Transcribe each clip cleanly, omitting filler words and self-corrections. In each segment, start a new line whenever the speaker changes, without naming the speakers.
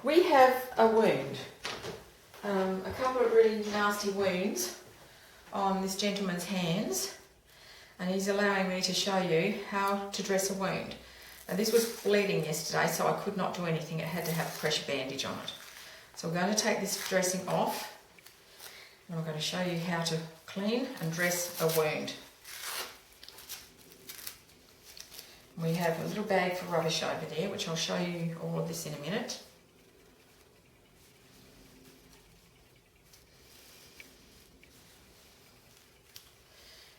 We have a wound, a couple of really nasty wounds on this gentleman's hands, and he's allowing me to show you how to dress a wound. Now this was bleeding yesterday, so I could not do anything. It had to have a pressure bandage on it. So we're going to take this dressing off, and I'm going to show you how to clean and dress a wound. We have a little bag for rubbish over there, which I'll show you all of this in a minute.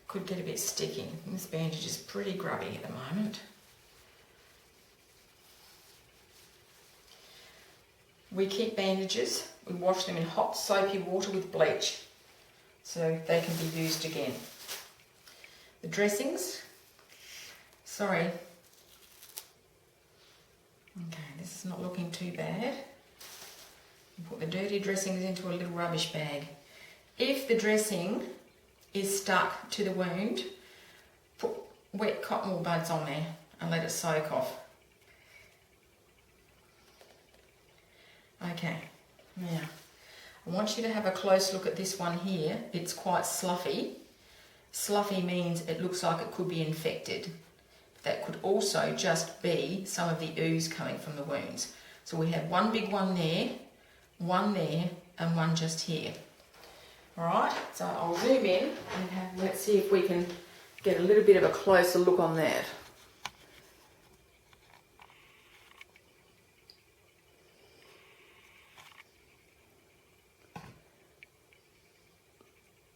Could get a bit sticky. This bandage is pretty grubby at the moment. We keep bandages, we wash them in hot soapy water with bleach so they can be used again. The dressings, sorry, okay, this is not looking too bad. You put the dirty dressings into a little rubbish bag. If the dressing is stuck to the wound, put wet cotton wool buds on there and let it soak off. Okay, now I want you to have a close look at this one here. It's quite sloughy. Sloughy means it looks like it could be infected. That could also just be some of the ooze coming from the wounds. So we have one big one there, and one just here. Alright, so I'll zoom in and let's see if we can get a little bit of a closer look on that.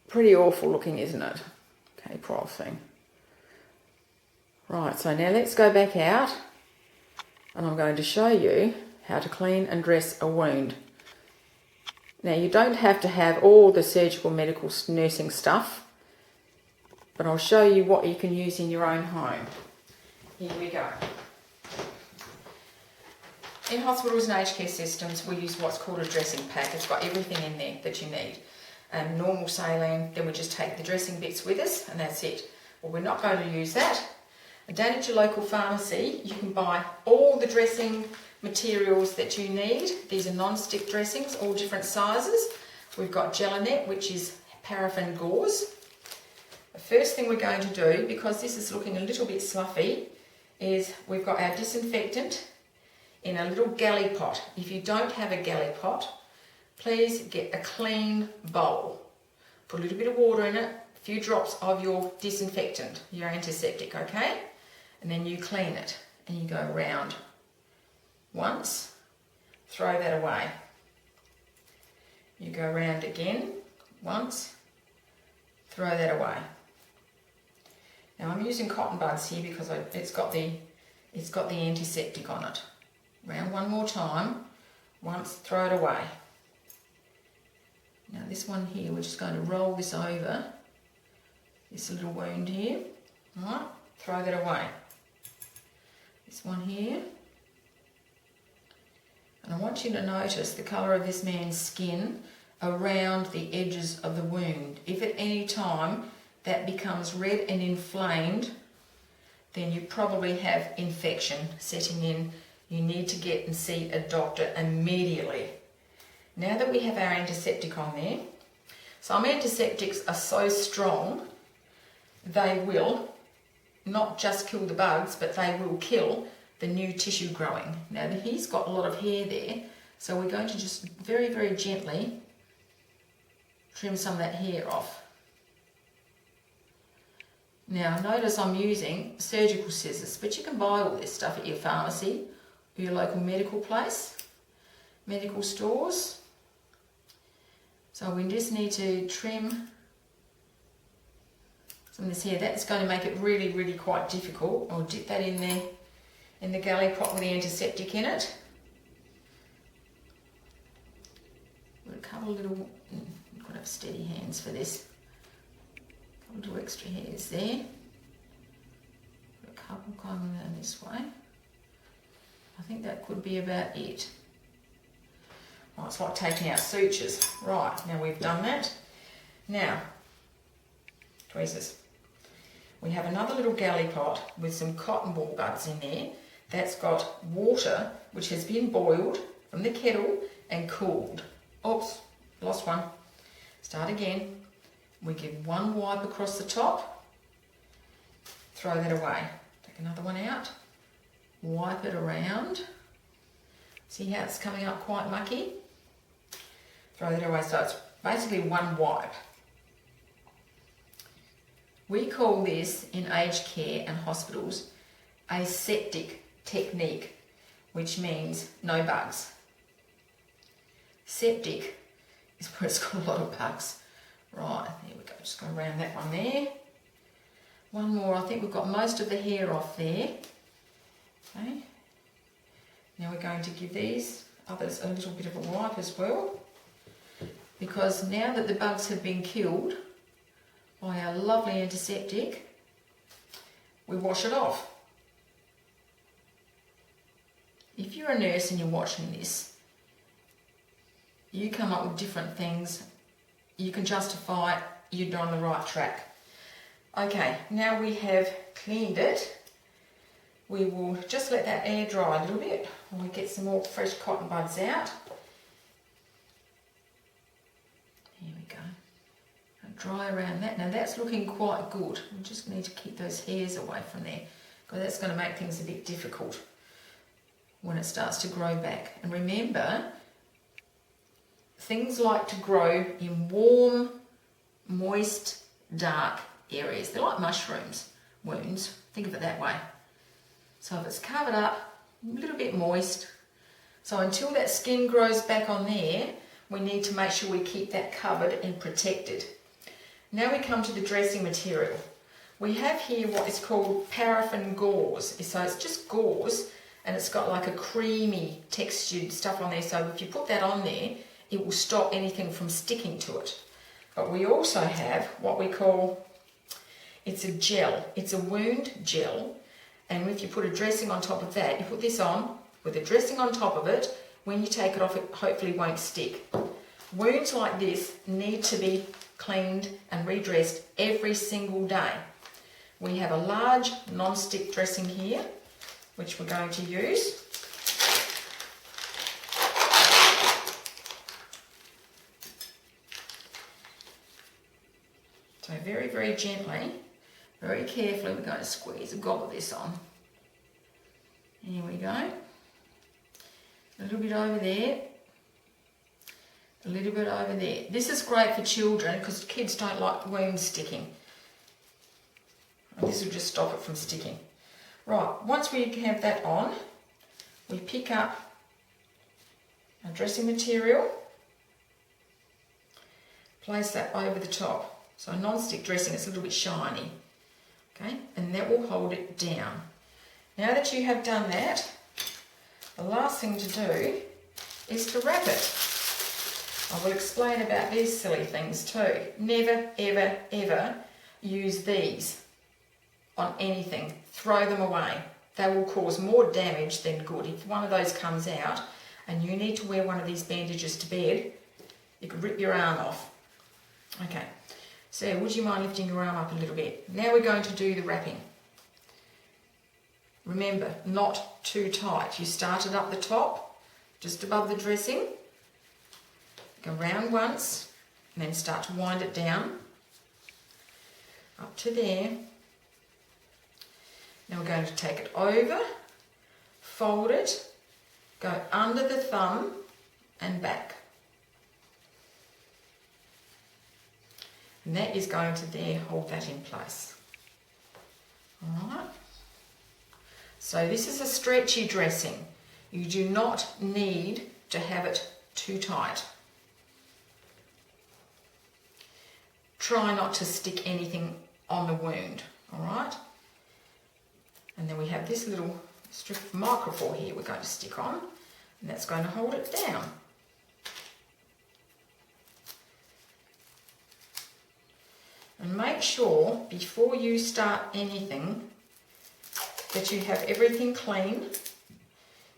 Pretty awful looking, isn't it? Okay, poor thing. Right, so now let's go back out and I'm going to show you how to clean and dress a wound. Now, you don't have to have all the surgical medical nursing stuff, but I'll show you what you can use in your own home. Here we go. In hospitals and aged care systems, we use what's called a dressing pack. It's got everything in there that you need. Normal saline, then we just take the dressing bits with us and that's it. Well, we're not going to use that. Down at your local pharmacy, you can buy all the dressing materials that you need. These are non-stick dressings, all different sizes. We've got Gelinet, which is paraffin gauze. The first thing we're going to do, because this is looking a little bit sloughy, is we've got our disinfectant in a little galley pot. If you don't have a galley pot, please get a clean bowl. Put a little bit of water in it, a few drops of your disinfectant, your antiseptic, okay? And then you clean it and you go around once, throw that away. You go around again once, throw that away. Now I'm using cotton buds here because it's got the antiseptic on it. Round one more time, once, throw it away. Now this one here, we're just going to roll this over this little wound here. All right, throw that away. This one here. And I want you to notice the colour of this man's skin around the edges of the wound. If at any time that becomes red and inflamed, then you probably have infection setting in. You need to get and see a doctor immediately. Now that we have our antiseptic on there, some antiseptics are so strong they will not just kill the bugs, but they will kill the new tissue growing. Now he's got a lot of hair there, so we're going to just very, very gently trim some of that hair off. Now notice I'm using surgical scissors, but you can buy all this stuff at your pharmacy or your local medical place, medical stores. So we just need to trim some of this hair. That's going to make it really, really quite difficult. I'll dip that in there in the galley pot with the antiseptic in it. Got a couple of little, you've got to have steady hands for this. A couple of little extra hairs there. Got a couple coming down this way. I think that could be about it. Oh, it's like taking out sutures. Right, now we've done that. Now, tweezers. We have another little galley pot with some cotton wool buds in there. That's got water which has been boiled from the kettle and cooled. Oops, lost one. Start again. We give one wipe across the top, throw that away. Take another one out, wipe it around. See how it's coming up quite mucky? Throw that away. So it's basically one wipe. We call this in aged care and hospitals aseptic technique, which means no bugs. Septic is where it's got a lot of bugs. Right, there we go, just going around that one there. One more, I think we've got most of the hair off there. Okay. Now we're going to give these others a little bit of a wipe as well, because now that the bugs have been killed by our lovely antiseptic, we wash it off. If you're a nurse and you're watching this, you come up with different things. You can justify it, you're on the right track. Okay, now we have cleaned it. We will just let that air dry a little bit and we get some more fresh cotton buds out. Here we go. And dry around that. Now that's looking quite good. We just need to keep those hairs away from there, because that's going to make things a bit difficult when it starts to grow back. And remember, things like to grow in warm, moist, dark areas. They're like mushrooms, wounds. Think of it that way. So if it's covered up, a little bit moist. So until that skin grows back on there, we need to make sure we keep that covered and protected. Now we come to the dressing material. We have here what is called paraffin gauze. So it's just gauze and it's got like a creamy textured stuff on there. So if you put that on there, it will stop anything from sticking to it. But we also have what we call, it's a gel. It's a wound gel. And if you put a dressing on top of that, you put this on with a dressing on top of it, when you take it off, it hopefully won't stick. Wounds like this need to be cleaned and redressed every single day. We have a large non-stick dressing here, which we're going to use. So very, very gently, very carefully, we're going to squeeze a gob of this on. Here we go. A little bit over there. A little bit over there. This is great for children because kids don't like wounds sticking. And this will just stop it from sticking. Right, once we have that on, we pick up our dressing material, place that over the top. So a non-stick dressing, it's a little bit shiny, okay, and that will hold it down. Now that you have done that, the last thing to do is to wrap it. I will explain about these silly things too. Never, ever, ever use these on anything. Throw them away. They will cause more damage than good. If one of those comes out and you need to wear one of these bandages to bed, you could rip your arm off. Okay. So would you mind lifting your arm up a little bit? Now we're going to do the wrapping. Remember, not too tight. You start it up the top, just above the dressing. Go round once, and then start to wind it down. Up to there. Now we're going to take it over, fold it, go under the thumb and back. And that is going to there hold that in place. Alright. So this is a stretchy dressing. You do not need to have it too tight. Try not to stick anything on the wound, alright? And then we have this little strip of microfoil here we're going to stick on, and that's going to hold it down. And make sure before you start anything that you have everything clean,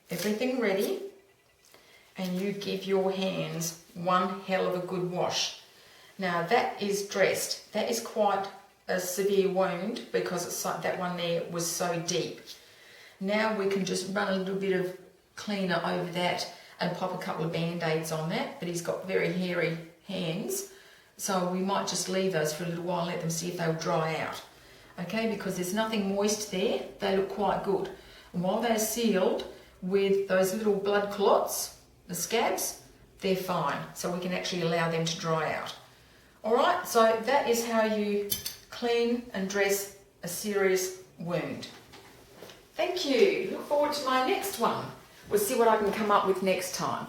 everything ready, and you give your hands one hell of a good wash. Now that is dressed. That is quite a severe wound because it's like that one there was so deep. Now we can just run a little bit of cleaner over that and pop a couple of band-aids on that, but he's got very hairy hands, so we might just leave those for a little while and let them see if they'll dry out. Okay, because there's nothing moist there, they look quite good. And while they're sealed with those little blood clots, the scabs, they're fine, so we can actually allow them to dry out. Alright, so that is how you clean and dress a serious wound. Thank you. Look forward to my next one. We'll see what I can come up with next time.